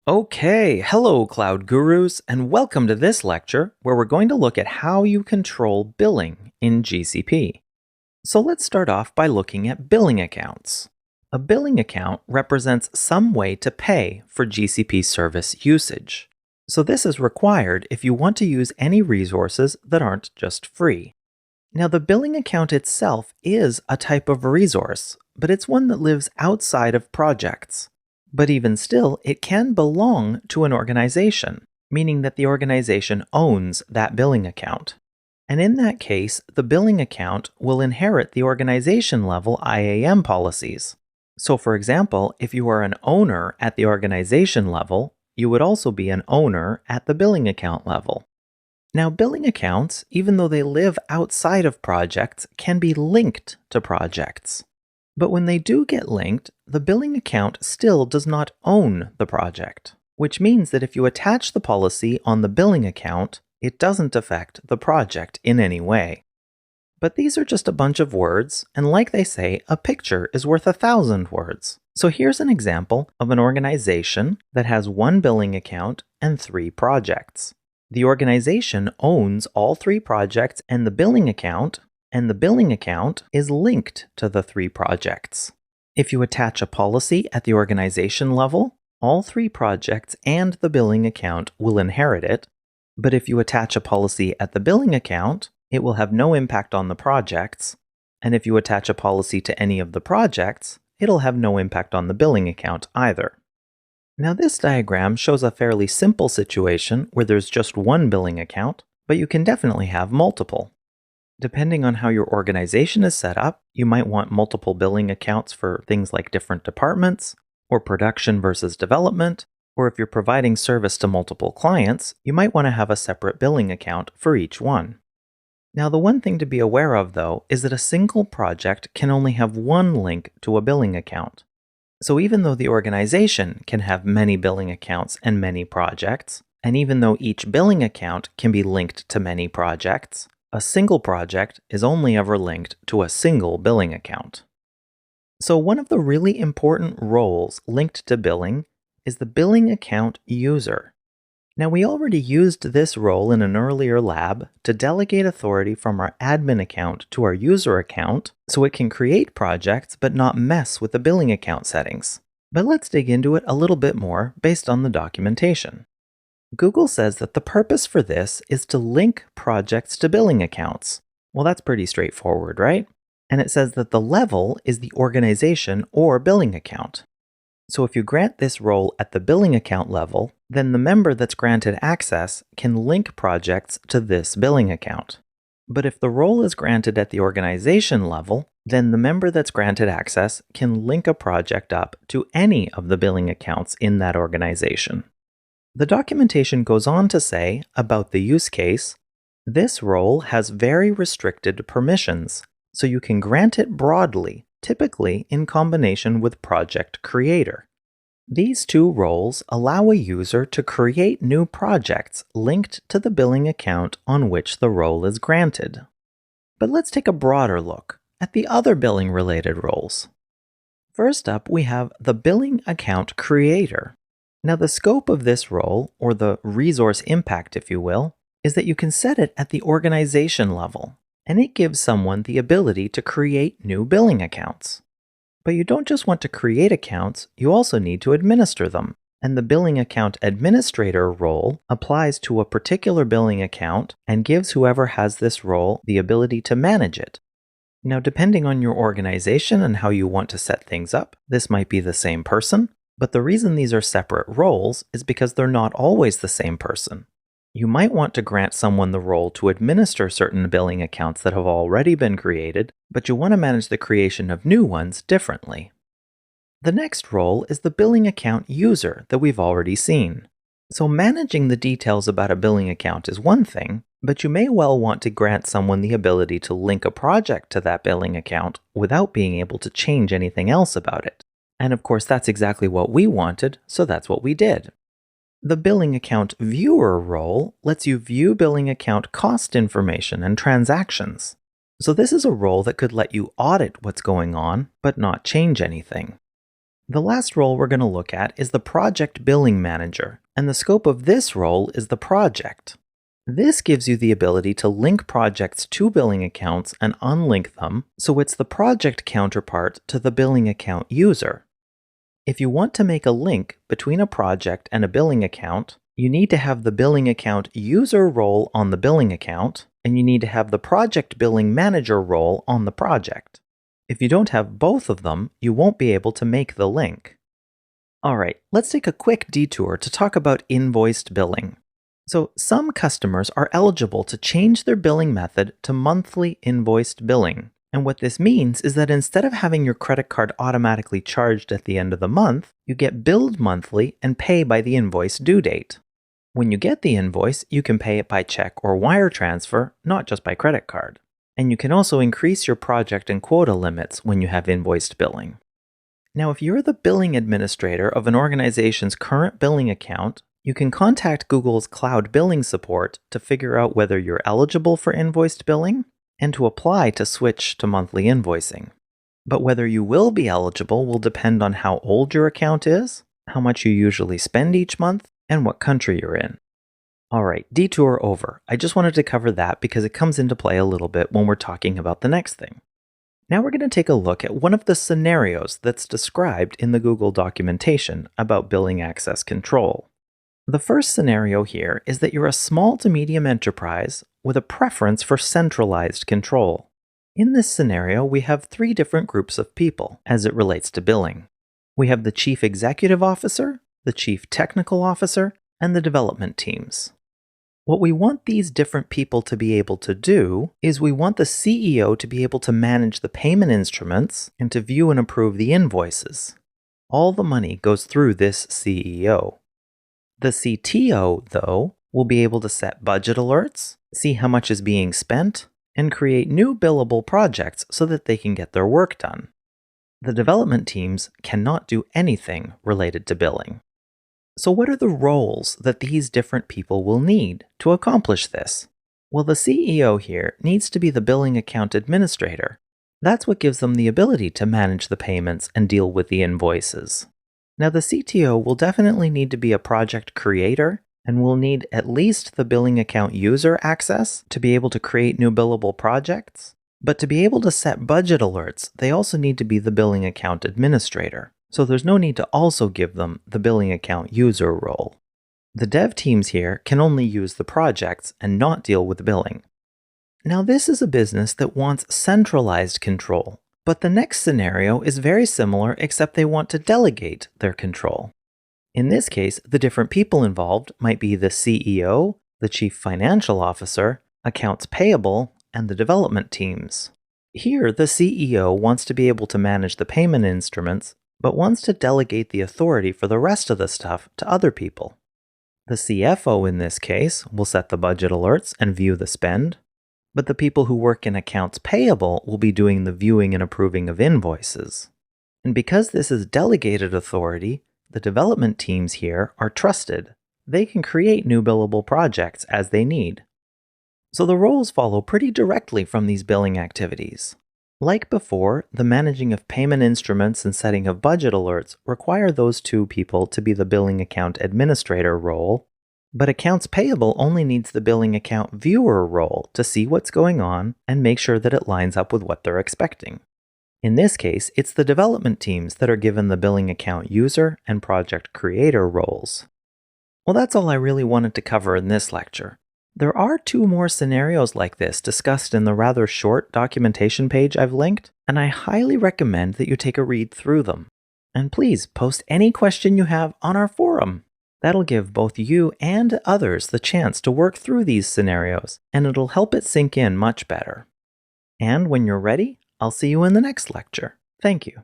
Okay, hello Cloud Gurus, and welcome to this lecture where we're going to look at how you control billing in GCP. So let's start off by looking at billing accounts. A billing account represents some way to pay for GCP service usage. So this is required if you want to use any resources that aren't just free. Now the billing account itself is a type of resource, but it's one that lives outside of projects. But even still, it can belong to an organization, meaning that the organization owns that billing account. And in that case, the billing account will inherit the organization level IAM policies. So for example, if you are an owner at the organization level, you would also be an owner at the billing account level. Now, billing accounts, even though they live outside of projects, can be linked to projects. But when they do get linked, the billing account still does not own the project, which means that if you attach the policy on the billing account, it doesn't affect the project in any way. But these are just a bunch of words, and like they say, a picture is worth 1,000 words. So here's an example of an organization that has one billing account and 3 projects. The organization owns all 3 projects and the billing account is linked to the 3 projects. If you attach a policy at the organization level, all 3 projects and the billing account will inherit it. But if you attach a policy at the billing account, it will have no impact on the projects. And if you attach a policy to any of the projects, it'll have no impact on the billing account either. Now this diagram shows a fairly simple situation where there's just one billing account, but you can definitely have multiple. Depending on how your organization is set up, you might want multiple billing accounts for things like different departments, or production versus development, or if you're providing service to multiple clients, you might want to have a separate billing account for each one. Now the one thing to be aware of though is that a single project can only have one link to a billing account. So even though the organization can have many billing accounts and many projects, and even though each billing account can be linked to many projects, a single project is only ever linked to a single billing account. So one of the really important roles linked to billing is the billing account user. Now we already used this role in an earlier lab to delegate authority from our admin account to our user account so it can create projects but not mess with the billing account settings. But let's dig into it a little bit more based on the documentation. Google says that the purpose for this is to link projects to billing accounts. Well, that's pretty straightforward, right? And it says that the level is the organization or billing account. So if you grant this role at the billing account level, then the member that's granted access can link projects to this billing account. But if the role is granted at the organization level, then the member that's granted access can link a project up to any of the billing accounts in that organization. The documentation goes on to say, about the use case, this role has very restricted permissions, so you can grant it broadly, typically in combination with Project Creator. These 2 roles allow a user to create new projects linked to the billing account on which the role is granted. But let's take a broader look at the other billing-related roles. First up, we have the Billing Account Creator. Now the scope of this role, or the resource impact if you will, is that you can set it at the organization level, and it gives someone the ability to create new billing accounts. But you don't just want to create accounts, you also need to administer them, and the Billing Account Administrator role applies to a particular billing account and gives whoever has this role the ability to manage it. Now depending on your organization and how you want to set things up, this might be the same person, but the reason these are separate roles is because they're not always the same person. You might want to grant someone the role to administer certain billing accounts that have already been created, but you want to manage the creation of new ones differently. The next role is the Billing Account User that we've already seen. So managing the details about a billing account is one thing, but you may well want to grant someone the ability to link a project to that billing account without being able to change anything else about it. And of course, that's exactly what we wanted, so that's what we did. The Billing Account Viewer role lets you view billing account cost information and transactions. So this is a role that could let you audit what's going on, but not change anything. The last role we're going to look at is the Project Billing Manager, and the scope of this role is the project. This gives you the ability to link projects to billing accounts and unlink them, so it's the project counterpart to the billing account user. If you want to make a link between a project and a billing account, you need to have the billing account user role on the billing account, and you need to have the Project Billing Manager role on the project. If you don't have both of them, you won't be able to make the link. Alright, let's take a quick detour to talk about invoiced billing. So some customers are eligible to change their billing method to monthly invoiced billing. And what this means is that instead of having your credit card automatically charged at the end of the month, you get billed monthly and pay by the invoice due date. When you get the invoice, you can pay it by check or wire transfer, not just by credit card. And you can also increase your project and quota limits when you have invoiced billing. Now, if you're the billing administrator of an organization's current billing account, you can contact Google's Cloud Billing support to figure out whether you're eligible for invoiced billing and to apply to switch to monthly invoicing. But whether you will be eligible will depend on how old your account is, how much you usually spend each month, and what country you're in. Alright, detour over. I just wanted to cover that because it comes into play a little bit when we're talking about the next thing. Now we're going to take a look at one of the scenarios that's described in the Google documentation about billing access control. The first scenario here is that you're a small to medium enterprise with a preference for centralized control. In this scenario, we have three different groups of people as it relates to billing. We have the Chief Executive Officer, the Chief Technical Officer, and the development teams. What we want these different people to be able to do is we want the CEO to be able to manage the payment instruments and to view and approve the invoices. All the money goes through this CEO. The CTO, though, will be able to set budget alerts, see how much is being spent, and create new billable projects so that they can get their work done. The development teams cannot do anything related to billing. So what are the roles that these different people will need to accomplish this? Well, the CEO here needs to be the billing account administrator. That's what gives them the ability to manage the payments and deal with the invoices. Now, the CTO will definitely need to be a project creator and will need at least the billing account user access to be able to create new billable projects. But to be able to set budget alerts, they also need to be the billing account administrator. So there's no need to also give them the billing account user role. The dev teams here can only use the projects and not deal with billing. Now, this is a business that wants centralized control, but the next scenario is very similar except they want to delegate their control. In this case, the different people involved might be the CEO, the Chief Financial Officer, accounts payable, and the development teams. Here, the CEO wants to be able to manage the payment instruments, but wants to delegate the authority for the rest of the stuff to other people. The CFO in this case will set the budget alerts and view the spend, but the people who work in accounts payable will be doing the viewing and approving of invoices. And because this is delegated authority, the development teams here are trusted. They can create new billable projects as they need. So the roles follow pretty directly from these billing activities. Like before, the managing of payment instruments and setting of budget alerts require those two people to be the billing account administrator role, but accounts payable only needs the billing account viewer role to see what's going on and make sure that it lines up with what they're expecting. In this case, it's the development teams that are given the billing account user and project creator roles. Well, that's all I really wanted to cover in this lecture. There are two more scenarios like this discussed in the rather short documentation page I've linked, and I highly recommend that you take a read through them. And please post any question you have on our forum. That'll give both you and others the chance to work through these scenarios, and it'll help it sink in much better. And when you're ready, I'll see you in the next lecture. Thank you.